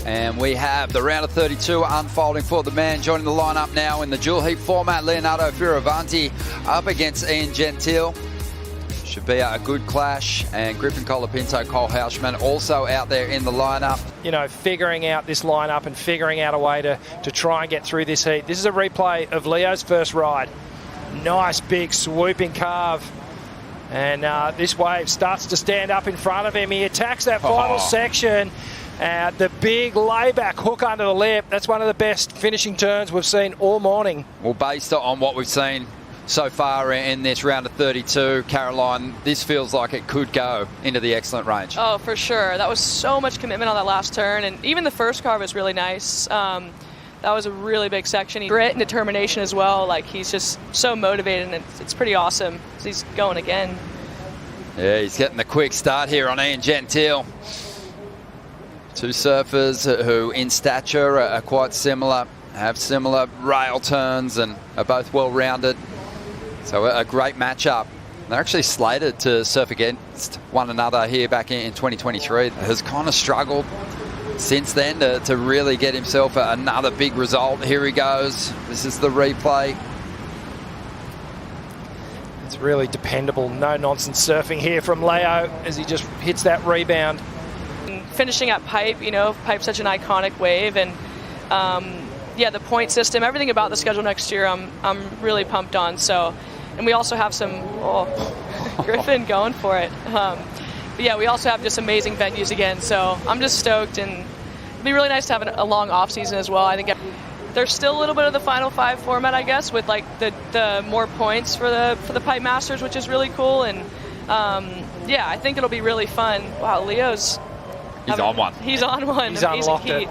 And we have the round of 32 unfolding for the man. Joining the lineup now in the dual heat format, Leonardo Fioravanti up against Ian Gentil. Should be a good clash. And Griffin Colapinto, Cole Houshman also out there in the lineup. You know, figuring out this lineup and figuring out a way to try and get through this heat. This is a replay of Leo's first ride. Nice big swooping carve. And this wave starts to stand up in front of him. He attacks that final section. The big layback hook under the lip. That's one of the best finishing turns we've seen all morning. Well, based on what we've seen so far in this round of 32, Caroline, this feels like it could go into the excellent range. Oh, for sure. That was so much commitment on that last turn. And even the first carve was really nice. That was a really big section. Grit and determination as well. Like, he's just so motivated, and it's pretty awesome. He's going again. Yeah, he's getting the quick start here on Ian Gentil. Two surfers who in stature are quite similar, have similar rail turns and are both well-rounded. So a great matchup. They're actually slated to surf against one another here back in 2023. Has kind of struggled since then to really get himself another big result. Here he goes. This is the replay. It's really dependable, no-nonsense surfing here from Leo as he just hits that rebound. Finishing at Pipe, you know, Pipe's such an iconic wave, and yeah, the point system, everything about the schedule next year, I'm really pumped on. So, and we also have some Griffin going for it. But yeah, we also have just amazing venues again. So I'm just stoked, and it'd be really nice to have a long off season as well. I think there's still a little bit of the Final Five format, I guess, with like the more points for the Pipe Masters, which is really cool. And yeah, I think it'll be really fun. Wow, Leo's. He's on one. He's unlocked it.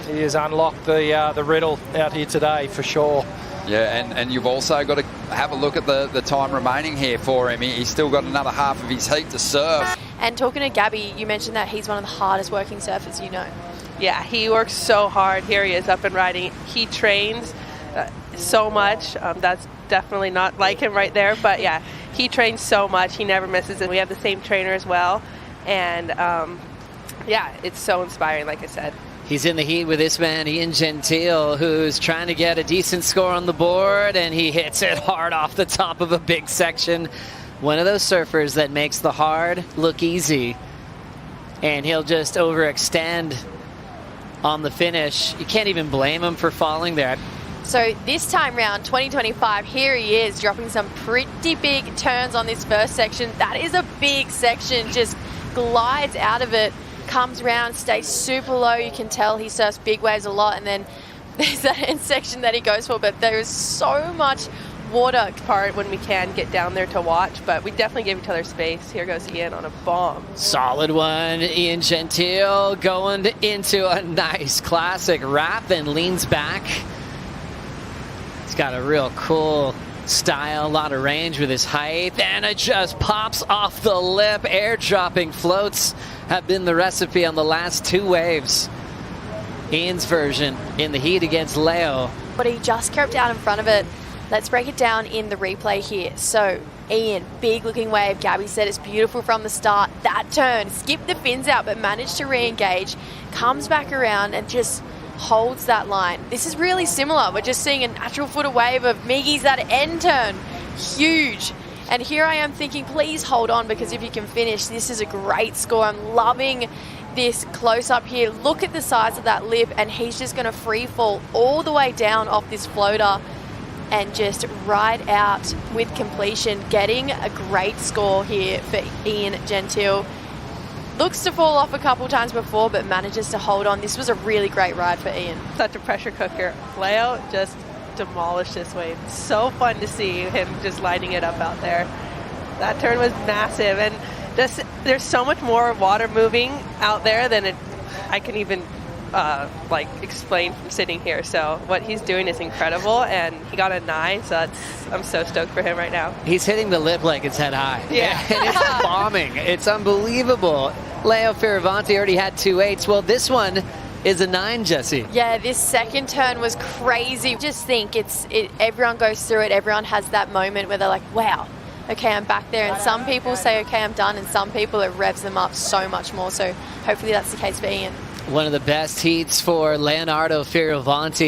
He has unlocked the riddle out here today for sure. Yeah, and you've also got to have a look at the time remaining here for him. He's still got another half of his heat to surf. And talking to Gabby, you mentioned that he's one of the hardest working surfers you know. Yeah, he works so hard. Here he is up and riding. He trains so much. That's definitely not like him right there. But yeah, he trains so much. He never misses it. We have the same trainer as well. And yeah, it's so inspiring, like I said. He's in the heat with this man, Ian Gentil, who's trying to get a decent score on the board, and he hits it hard off the top of a big section. One of those surfers that makes the hard look easy, and he'll just overextend on the finish. You can't even blame him for falling there. So this time round, 2025, here he is dropping some pretty big turns on this first section. That is a big section, just glides out of it. Comes round, stays super low. You can tell he surfs big waves a lot, and then there's that end section that he goes for, but there is so much water. Part when we can get down there to watch, but we definitely give each other space. Here goes Ian on a bomb. Solid one. Ian Gentil going into a nice classic wrap and leans back. He's got a real cool style, a lot of range with his height, and it just pops off the lip. Air dropping floats have been the recipe on the last two waves. Ian's version in the heat against Leo. But he just crept out in front of it. Let's break it down in the replay here. So Ian, big looking wave. Gabby said it's beautiful from the start. That turn, skipped the fins out but managed to re-engage, comes back around and just holds that line. This is really similar. We're just seeing a natural footer wave of Miggy's that end turn. Huge. And here I am thinking, please hold on, because if you can finish, this is a great score. I'm loving this close up here. Look at the size of that lip, and he's just going to free fall all the way down off this floater and just ride out with completion, getting a great score here for Ian Gentil. Looks to fall off a couple times before, but manages to hold on. This was a really great ride for Ian. Such a pressure cooker. Leo just demolished this wave. So fun to see him just lighting it up out there. That turn was massive, and just there's so much more water moving out there than I can even like explain from sitting here. So what he's doing is incredible, and he got a 9, so I'm so stoked for him right now. He's hitting the lip like it's head high. Yeah. And it's bombing. It's unbelievable. Leo Fioravanti already had 2 8s. Well, this one is a 9, Jesse. Yeah, this second turn was crazy. Just think, everyone goes through it. Everyone has that moment where they're like, wow, okay, I'm back there. And some people say, okay, I'm done. And some people, it revs them up so much more. So hopefully that's the case for Ian. One of the best heats for Leonardo Fioravanti.